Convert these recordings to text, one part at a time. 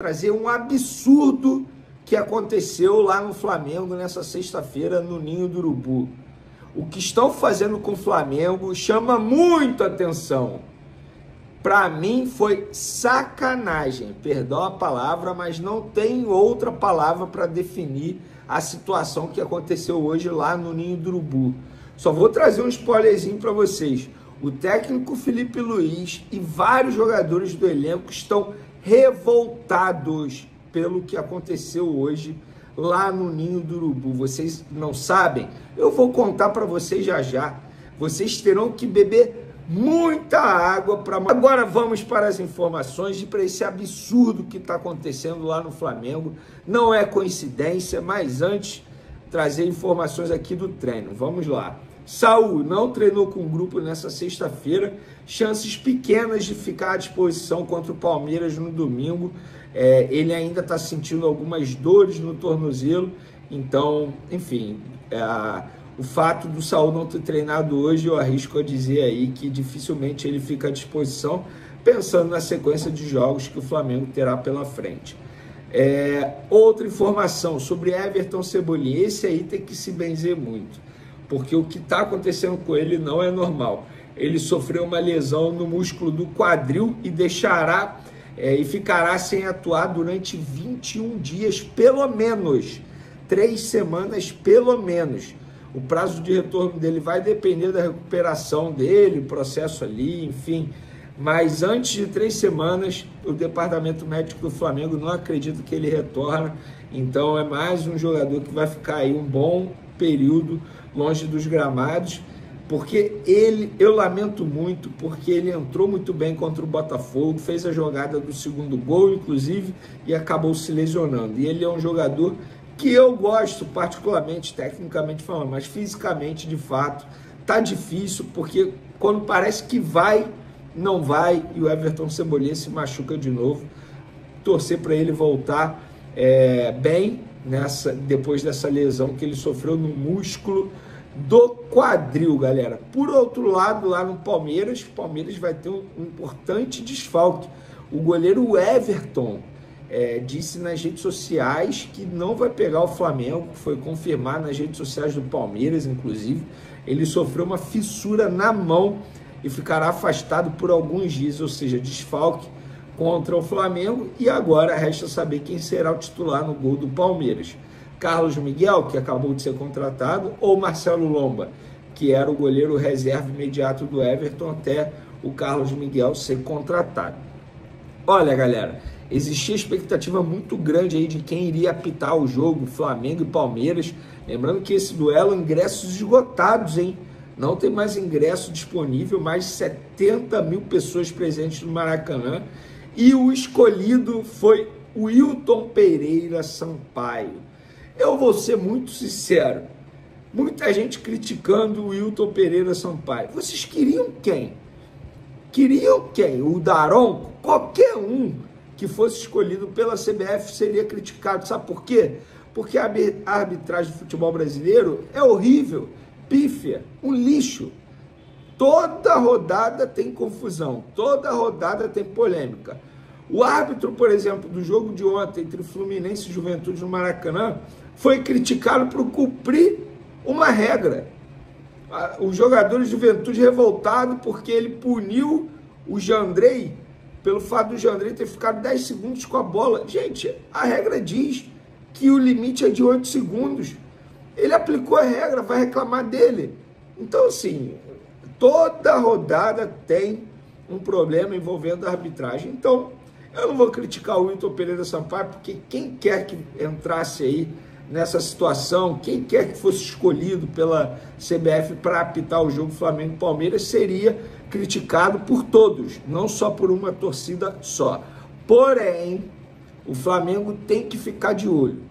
Trazer um absurdo que aconteceu lá no Flamengo nessa sexta-feira no Ninho do Urubu. O que estão fazendo com o Flamengo chama muito atenção. Para mim foi sacanagem, perdão a palavra, mas não tem outra palavra para definir a situação que aconteceu hoje lá no Ninho do Urubu. Só vou trazer um spoilerzinho para vocês. O técnico Felipe Luiz e vários jogadores do elenco estão revoltados pelo que aconteceu hoje lá no Ninho do Urubu. Vocês não sabem? Eu vou contar para vocês já já. Vocês terão que beber muita água para... Agora vamos para as informações e para esse absurdo que está acontecendo lá no Flamengo. Não é coincidência, mas antes trazer informações aqui do treino. Vamos lá. Saul não treinou com o grupo nessa sexta-feira, chances pequenas de ficar à disposição contra o Palmeiras no domingo. Ele ainda está sentindo algumas dores no tornozelo, então, enfim, o fato do Saul não ter treinado hoje, eu arrisco a dizer aí que dificilmente ele fica à disposição, pensando na sequência de jogos que o Flamengo terá pela frente. Outra informação sobre Everton Cebolinha, esse aí tem que se benzer muito, porque o que está acontecendo com ele não é normal. Ele sofreu uma lesão no músculo do quadril e deixará e ficará sem atuar durante 21 dias, pelo menos 3 semanas, pelo menos. O prazo de retorno dele vai depender da recuperação dele, o processo ali, enfim. Mas antes de 3 semanas, o departamento médico do Flamengo não acredita que ele retorna. Então é mais um jogador que vai ficar aí um bom período longe dos gramados, porque eu lamento muito, porque ele entrou muito bem contra o Botafogo, fez a jogada do segundo gol, inclusive, e acabou se lesionando. E ele é um jogador que eu gosto particularmente, tecnicamente falando, mas fisicamente, de fato, tá difícil, porque quando parece que vai, não vai, e o Everton Cebolinha se machuca de novo. Torcer para ele voltar bem, depois dessa lesão que ele sofreu no músculo do quadril, galera. Por outro lado, lá no Palmeiras, o Palmeiras vai ter um importante desfalque. O goleiro Everton disse nas redes sociais que não vai pegar o Flamengo, foi confirmado nas redes sociais do Palmeiras, inclusive. Ele sofreu uma fissura na mão e ficará afastado por alguns dias, ou seja, desfalque contra o Flamengo, e agora resta saber quem será o titular no gol do Palmeiras. Carlos Miguel, que acabou de ser contratado, ou Marcelo Lomba, que era o goleiro reserva imediato do Everton até o Carlos Miguel ser contratado. Olha, galera, existia expectativa muito grande aí de quem iria apitar o jogo, Flamengo e Palmeiras. Lembrando que esse duelo, ingressos esgotados, hein? Não tem mais ingresso disponível, mais de 70 mil pessoas presentes no Maracanã. E o escolhido foi o Wilton Pereira Sampaio. Eu vou ser muito sincero, muita gente criticando o Wilton Pereira Sampaio. Vocês queriam quem? Queriam quem? O Daronco? Qualquer um que fosse escolhido pela CBF seria criticado. Sabe por quê? Porque a arbitragem do futebol brasileiro é horrível, pífia, um lixo. Toda rodada tem confusão, toda rodada tem polêmica. O árbitro, por exemplo, do jogo de ontem entre Fluminense e Juventude no Maracanã foi criticado por cumprir uma regra. Os jogadores de Juventude revoltados porque ele puniu o Jandrei pelo fato do Jandrei ter ficado 10 segundos com a bola. Gente, a regra diz que o limite é de 8 segundos. Ele aplicou a regra, vai reclamar dele. Então, assim, toda rodada tem um problema envolvendo a arbitragem. Então, eu não vou criticar o Wilton Pereira Sampaio, porque quem quer que entrasse aí nessa situação, quem quer que fosse escolhido pela CBF para apitar o jogo Flamengo e Palmeiras, seria criticado por todos, não só por uma torcida só. Porém, o Flamengo tem que ficar de olho,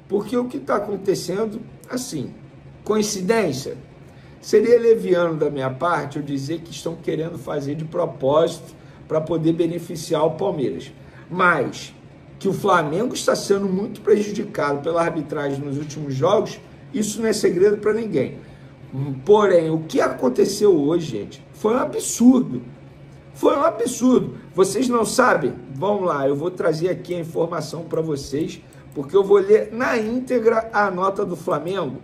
porque o que está acontecendo, assim, coincidência? Seria leviano da minha parte eu dizer que estão querendo fazer de propósito para poder beneficiar o Palmeiras. Mas que o Flamengo está sendo muito prejudicado pela arbitragem nos últimos jogos, isso não é segredo para ninguém. Porém, o que aconteceu hoje, gente, foi um absurdo. Foi um absurdo. Vocês não sabem? Vamos lá, eu vou trazer aqui a informação para vocês, porque eu vou ler na íntegra a nota do Flamengo.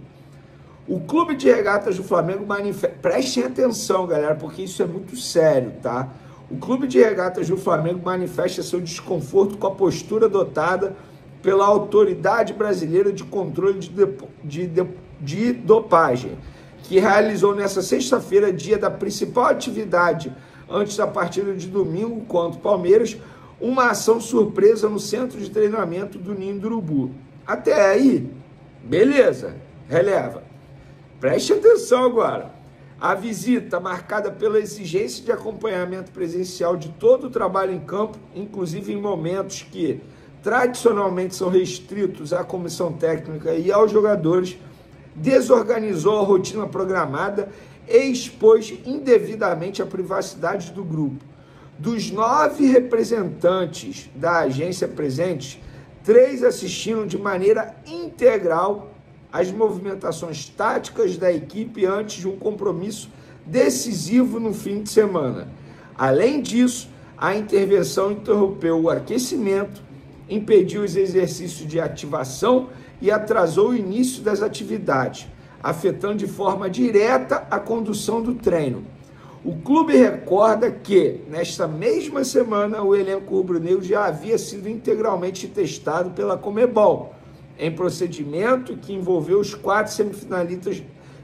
O Clube de Regatas do Flamengo manifesta... Prestem atenção, galera, porque isso é muito sério, tá? O Clube de Regatas do Flamengo manifesta seu desconforto com a postura adotada pela Autoridade Brasileira de Controle de Dopagem, que realizou nesta sexta-feira, dia da principal atividade antes da partida de domingo contra o Palmeiras, uma ação surpresa no centro de treinamento do Ninho do Urubu. Até aí, beleza, releva. Preste atenção agora. A visita, marcada pela exigência de acompanhamento presencial de todo o trabalho em campo, inclusive em momentos que tradicionalmente são restritos à comissão técnica e aos jogadores, desorganizou a rotina programada e expôs indevidamente a privacidade do grupo. Dos 9 representantes da agência presentes, 3 assistiram de maneira integral as movimentações táticas da equipe antes de um compromisso decisivo no fim de semana. Além disso, a intervenção interrompeu o aquecimento, impediu os exercícios de ativação e atrasou o início das atividades, afetando de forma direta a condução do treino. O clube recorda que, nesta mesma semana, o elenco rubro-negro já havia sido integralmente testado pela Conmebol, em procedimento que envolveu os 4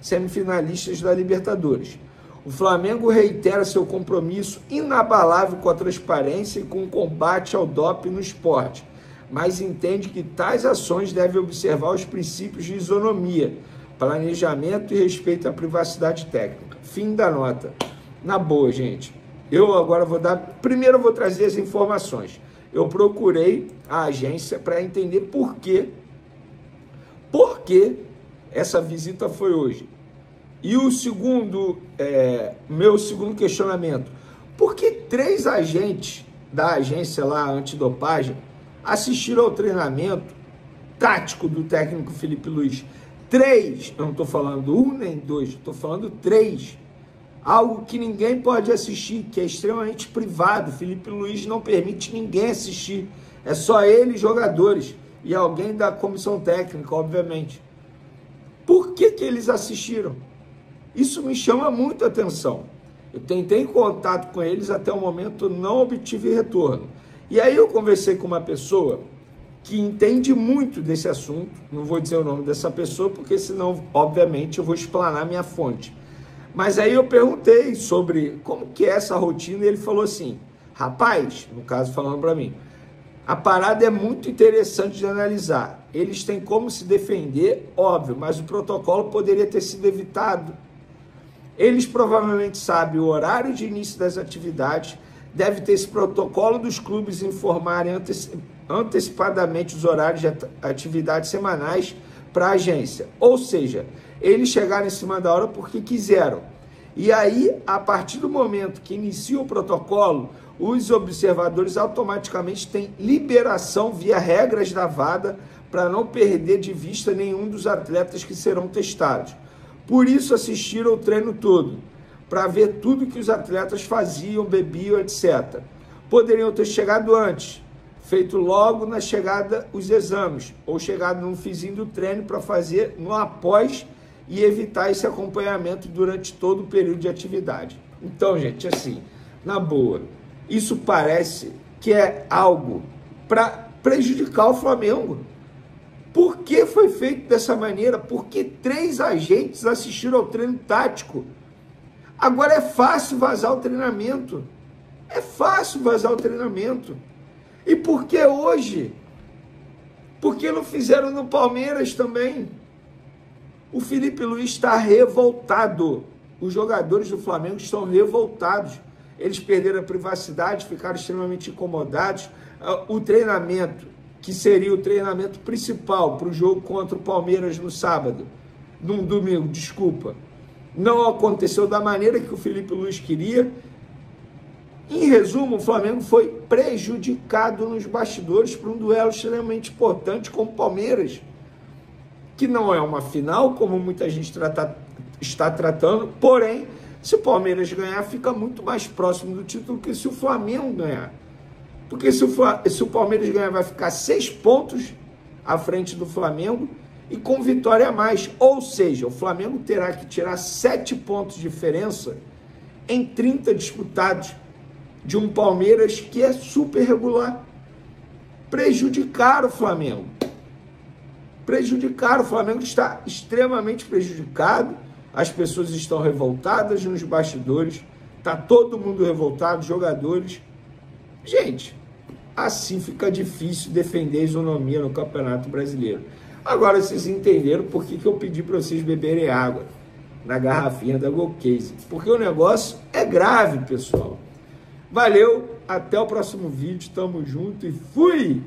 semifinalistas da Libertadores. O Flamengo reitera seu compromisso inabalável com a transparência e com o combate ao doping no esporte, mas entende que tais ações devem observar os princípios de isonomia, planejamento e respeito à privacidade técnica. Fim da nota. Na boa, gente. Eu agora vou dar... Primeiro eu vou trazer as informações. Eu procurei a agência para entender por que essa visita foi hoje. E o segundo, meu segundo questionamento, por que 3 agentes da agência lá, antidopagem, assistiram ao treinamento tático do técnico Felipe Luiz? 3, eu não estou falando 1 nem 2, estou falando 3. Algo que ninguém pode assistir, que é extremamente privado. Felipe Luiz não permite ninguém assistir. É só ele, jogadores, e alguém da comissão técnica, obviamente. Por que eles assistiram? Isso me chama muito a atenção. Eu tentei contato com eles, até o momento não obtive retorno. E aí eu conversei com uma pessoa que entende muito desse assunto, não vou dizer o nome dessa pessoa, porque senão, obviamente, eu vou explanar minha fonte. Mas aí eu perguntei sobre como que é essa rotina, e ele falou assim, rapaz, no caso falando para mim, a parada é muito interessante de analisar. Eles têm como se defender, óbvio, mas o protocolo poderia ter sido evitado. Eles provavelmente sabem o horário de início das atividades, deve ter esse protocolo dos clubes informarem antecipadamente os horários de atividades semanais para a agência. Ou seja, eles chegaram em cima da hora porque quiseram. E aí, a partir do momento que inicia o protocolo, os observadores automaticamente têm liberação via regras da VADA para não perder de vista nenhum dos atletas que serão testados. Por isso assistiram o treino todo, para ver tudo que os atletas faziam, bebiam, etc. Poderiam ter chegado antes, feito logo na chegada os exames, ou chegado no finzinho do treino para fazer no após e evitar esse acompanhamento durante todo o período de atividade. Então, gente, assim, na boa, isso parece que é algo para prejudicar o Flamengo. Por que foi feito dessa maneira? Porque 3 agentes assistiram ao treino tático. Agora é fácil vazar o treinamento. É fácil vazar o treinamento. E por que hoje? Por que não fizeram no Palmeiras também? O Felipe Luiz está revoltado. Os jogadores do Flamengo estão revoltados. Eles perderam a privacidade, ficaram extremamente incomodados. O treinamento, que seria o treinamento principal para o jogo contra o Palmeiras no sábado, no domingo, desculpa, não aconteceu da maneira que o Felipe Luiz queria. Em resumo, o Flamengo foi prejudicado nos bastidores para um duelo extremamente importante com o Palmeiras, que não é uma final, como muita gente está tratando, porém, Se o Palmeiras ganhar, fica muito mais próximo do título que se o Flamengo ganhar. Porque se o Palmeiras ganhar, vai ficar 6 pontos à frente do Flamengo e com vitória a mais. Ou seja, o Flamengo terá que tirar 7 pontos de diferença em 30 disputados de um Palmeiras que é super regular. Prejudicar o Flamengo. Prejudicar o Flamengo, está extremamente prejudicado. As pessoas estão revoltadas nos bastidores. Está todo mundo revoltado, jogadores. Gente, assim fica difícil defender a isonomia no Campeonato Brasileiro. Agora vocês entenderam por que eu pedi para vocês beberem água na garrafinha da Golcase. Porque o negócio é grave, pessoal. Valeu, até o próximo vídeo. Tamo junto e fui!